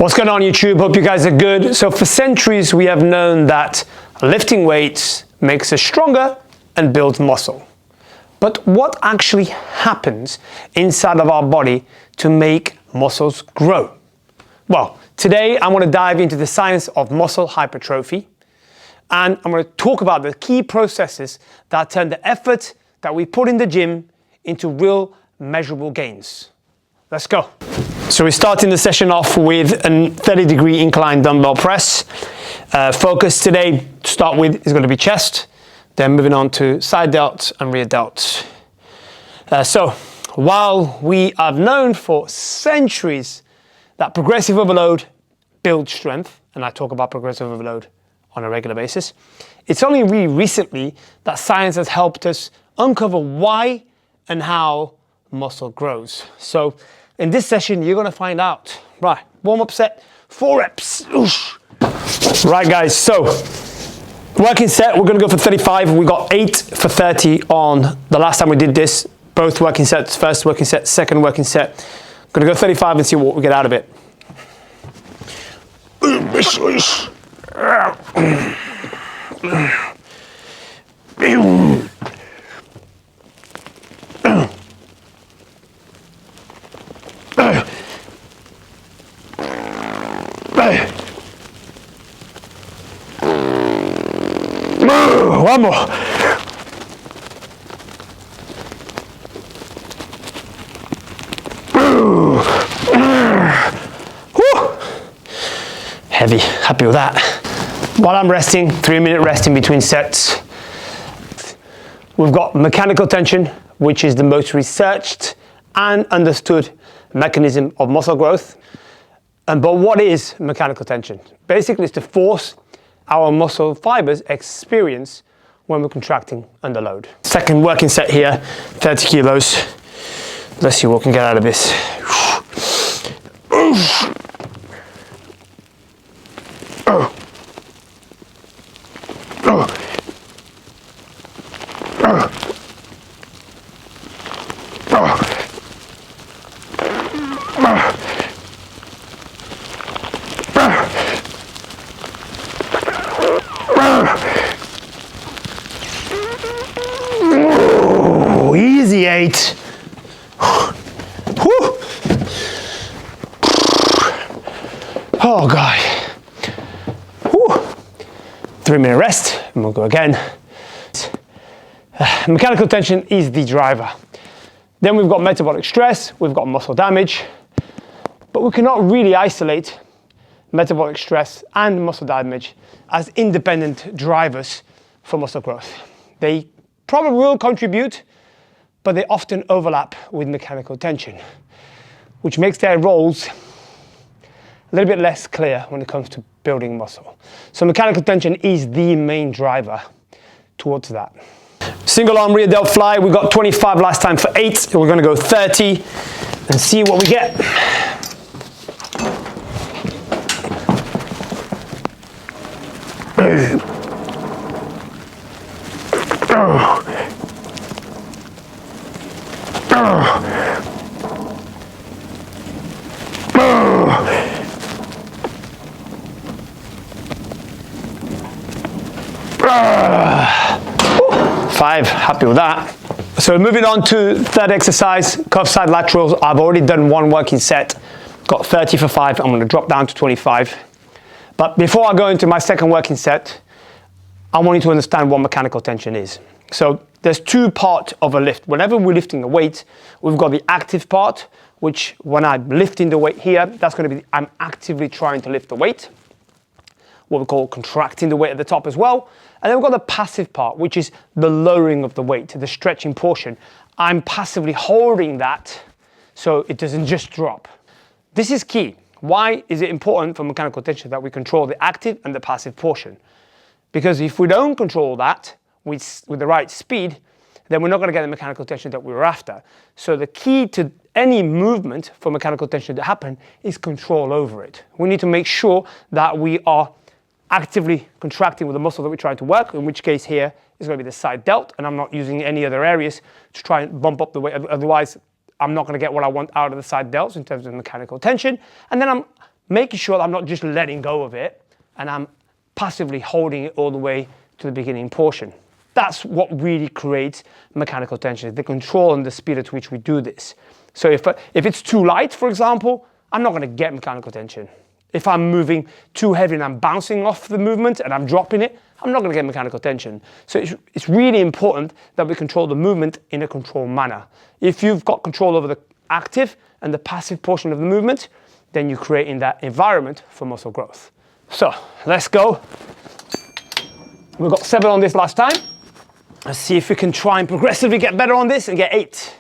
What's going on YouTube? Hope you guys are good. So for centuries we have known that lifting weights makes us stronger and builds muscle. But what actually happens inside of our body to make muscles grow? Well, today I want to dive into the science of muscle hypertrophy, and I'm going to talk about the key processes that turn the effort that we put in the gym into real measurable gains. Let's go. So we're starting the session off with a 30-degree incline dumbbell press. Focus today to start with is going to be chest, then moving on to side delts and rear delts. So while we have known for centuries that progressive overload builds strength, and I talk about progressive overload on a regular basis, it's only really recently that science has helped us uncover why and how muscle grows. So in this session, you're going to find out. Right, warm-up set, 4 reps. Oosh. Right, guys, so working set, we're going to go for 35. We got 8 for 30 on the last time we did this. Both working sets, first working set, second working set. I'm going to go 35 and see what we get out of it. One more. Heavy, happy with that. While I'm resting, 3-minute rest in between sets. We've got mechanical tension, which is the most researched and understood mechanism of muscle growth. But what is mechanical tension? Basically, it's the force our muscle fibers experience when we're contracting under load. Second working set here, 30 kilos. Let's see what we can get out of this. Easy 8. Oh God. 3-minute rest, and we'll go again. Mechanical tension is the driver. Then we've got metabolic stress, we've got muscle damage, but we cannot really isolate metabolic stress and muscle damage as independent drivers for muscle growth. They probably will contribute, but they often overlap with mechanical tension, which makes their roles a little bit less clear when it comes to building muscle. So mechanical tension is the main driver towards that. Single arm rear delt fly, we got 25 last time for 8. We're going to go 30 and see what we get. Five, happy with that. So moving on to third exercise, cuff side laterals. I've already done 1 working set, got 30 for 5. I'm going to drop down to 25. But before I go into my second working set, I want you to understand what mechanical tension is. So there's 2 parts of a lift. Whenever we're lifting a weight, we've got the active part, which when I'm lifting the weight here, that's going to be, I'm actively trying to lift the weight. What we call contracting the weight at the top as well. And then we've got the passive part, which is the lowering of the weight, the stretching portion. I'm passively holding that so it doesn't just drop. This is key. Why is it important for mechanical tension that we control the active and the passive portion? Because if we don't control that with the right speed, then we're not going to get the mechanical tension that we're after. So the key to any movement for mechanical tension to happen is control over it. We need to make sure that we are actively contracting with the muscle that we're trying to work, in which case here is going to be the side delt, and I'm not using any other areas to try and bump up the weight. Otherwise, I'm not going to get what I want out of the side delts in terms of mechanical tension. And then I'm making sure that I'm not just letting go of it and I'm passively holding it all the way to the beginning portion. That's what really creates mechanical tension, the control and the speed at which we do this. So if it's too light, for example, I'm not going to get mechanical tension. If I'm moving too heavy and I'm bouncing off the movement and I'm dropping it, I'm not going to get mechanical tension. So it's really important that we control the movement in a controlled manner. If you've got control over the active and the passive portion of the movement, then you create in that environment for muscle growth. So let's go. We got 7 on this last time. Let's see if we can try and progressively get better on this and get 8.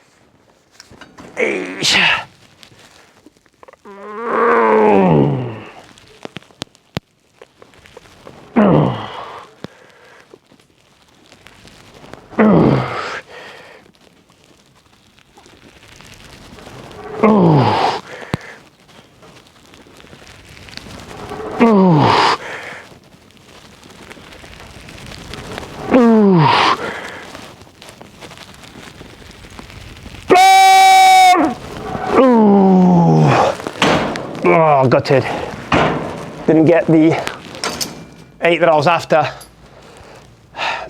Oh, gutted. Didn't get the 8 that I was after.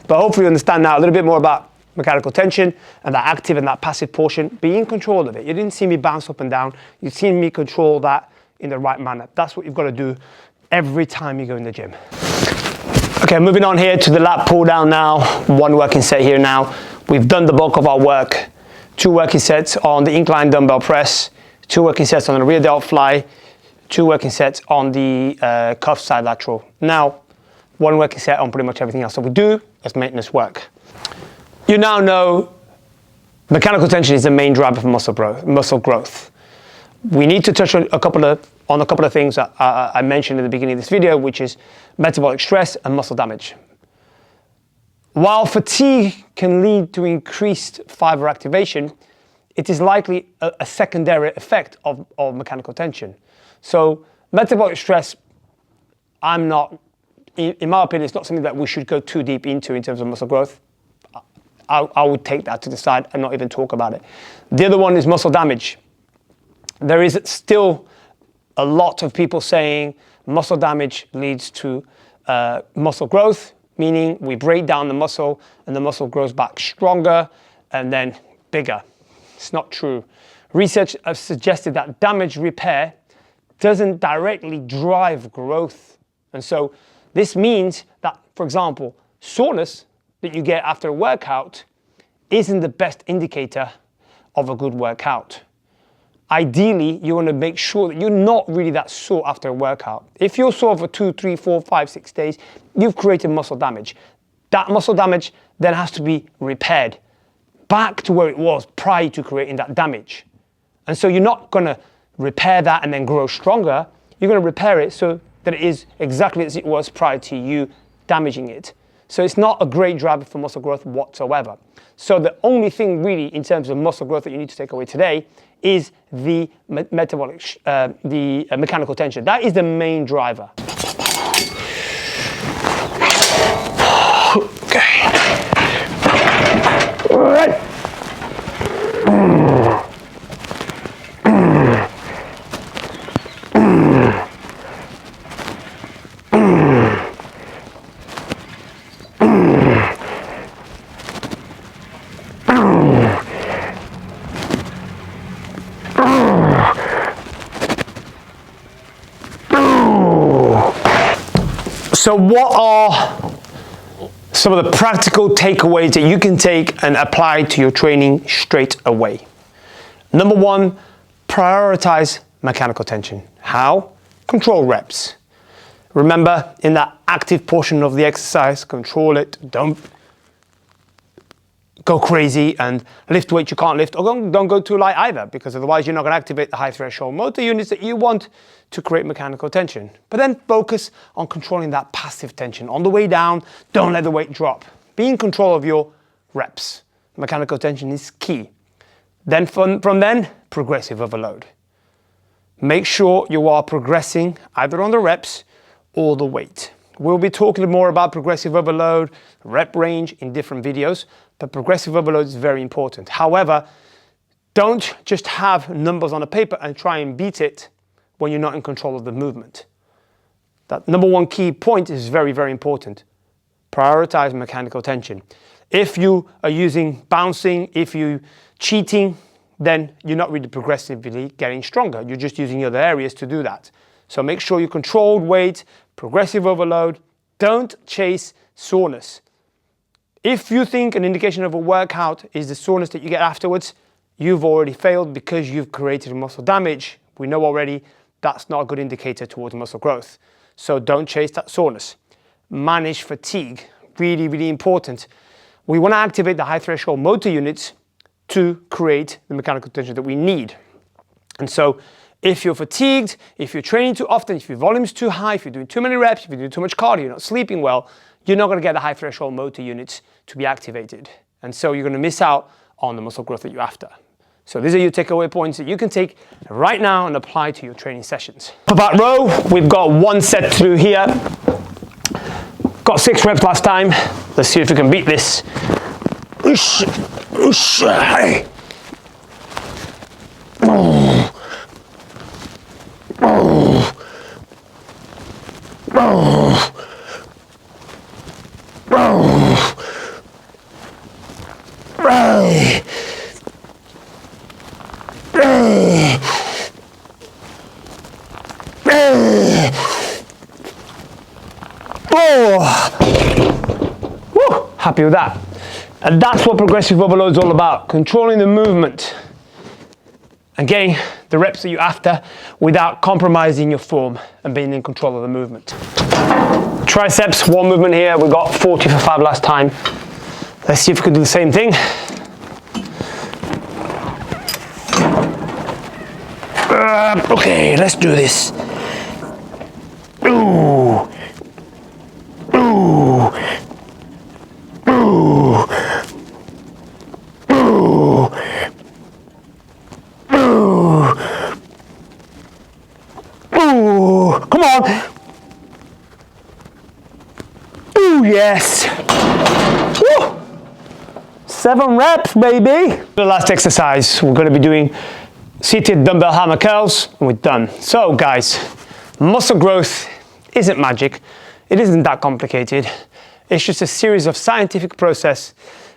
But hopefully you understand now a little bit more about mechanical tension and that active and that passive portion. Be in control of it. You didn't see me bounce up and down. You've seen me control that in the right manner. That's what you've got to do every time you go in the gym. Okay, moving on here to the lat pull down now. 1 working set here now. We've done the bulk of our work. 2 working sets on the incline dumbbell press. 2 working sets on the rear delt fly. 2 working sets on the cuff side lateral. Now, 1 working set on pretty much everything else that we do as maintenance work. You now know mechanical tension is the main driver for muscle growth. We need to touch on a couple of things that I mentioned in the beginning of this video, which is metabolic stress and muscle damage. While fatigue can lead to increased fiber activation, it is likely a secondary effect of mechanical tension. So metabolic stress, in my opinion, it's not something that we should go too deep into in terms of muscle growth. I would take that to the side and not even talk about it. The other one is muscle damage. There is still a lot of people saying muscle damage leads to muscle growth, meaning we break down the muscle and the muscle grows back stronger and then bigger. It's not true. Research has suggested that damage repair doesn't directly drive growth. And so this means that, for example, soreness that you get after a workout isn't the best indicator of a good workout. Ideally, you want to make sure that you're not really that sore after a workout. If you're sore for 2, 3, 4, 5, 6 days, you've created muscle damage. That muscle damage then has to be repaired back to where it was prior to creating that damage. And so you're not going to repair that and then grow stronger. You're going to repair it so that it is exactly as it was prior to you damaging it. So it's not a great driver for muscle growth whatsoever. So the only thing really in terms of muscle growth that you need to take away today is the mechanical tension. That is the main driver. Okay. All right. So what are some of the practical takeaways that you can take and apply to your training straight away? Number 1, prioritize mechanical tension. How? Control reps. Remember, in that active portion of the exercise, control it. Don't go crazy and lift weights you can't lift, or don't go too light either, because otherwise you're not going to activate the high threshold motor units that you want to create mechanical tension. But then focus on controlling that passive tension. On the way down, don't let the weight drop. Be in control of your reps. Mechanical tension is key. Then from then, progressive overload. Make sure you are progressing either on the reps or the weight. We'll be talking more about progressive overload, rep range in different videos, but progressive overload is very important. However, don't just have numbers on a paper and try and beat it when you're not in control of the movement. That number one key point is very, very important. Prioritize mechanical tension. If you are using bouncing, if you're cheating, then you're not really progressively getting stronger. You're just using other areas to do that. So make sure you controlled weight, progressive overload. Don't chase soreness. If you think an indication of a workout is the soreness that you get afterwards, you've already failed because you've created muscle damage. We know already that's not a good indicator towards muscle growth. So don't chase that soreness. Manage fatigue. Really, really important. We want to activate the high threshold motor units to create the mechanical tension that we need. And so if you're fatigued, if you're training too often, if your volume's too high, if you're doing too many reps, if you're doing too much cardio, you're not sleeping well, you're not going to get the high threshold motor units to be activated. And so you're going to miss out on the muscle growth that you're after. So these are your takeaway points that you can take right now and apply to your training sessions. For back row, we've got one set to do here. Got 6 reps last time. Let's see if we can beat this. Hey. Happy with that. And that's what progressive overload is all about, controlling the movement and getting the reps that you're after without compromising your form and being in control of the movement. Triceps, one movement here. We got 40 for 5 last time. Let's see if we can do the same thing. Okay, let's do this. Ooh. Ooh. Ooh. Ooh. Ooh. Ooh. Come on. Ooh, yes. Woo. 7 reps, baby. The last exercise, we're going to be doing seated dumbbell hammer curls, and we're done. So guys, muscle growth isn't magic. It isn't that complicated. It's just a series of scientific processes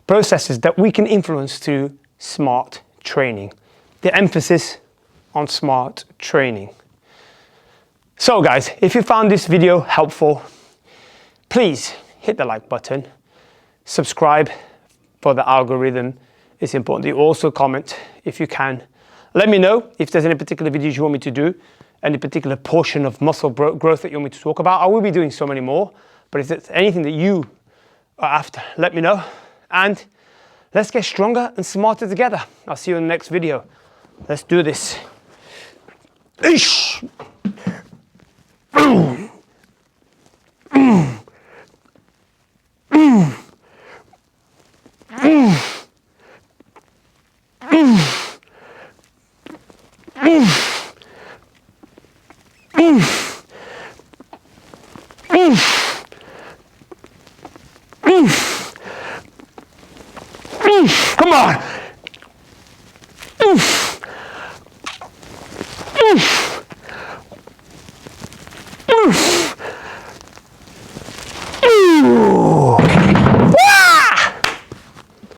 that we can influence through smart training. The emphasis on smart training. So guys, if you found this video helpful, please hit the like button, subscribe for the algorithm. It's important that you also comment if you can. Let me know if there's any particular videos you want me to do, any particular portion of muscle growth that you want me to talk about. I will be doing so many more, but if there's anything that you are after, let me know. And let's get stronger and smarter together. I'll see you in the next video. Let's do this. Ish. Come on.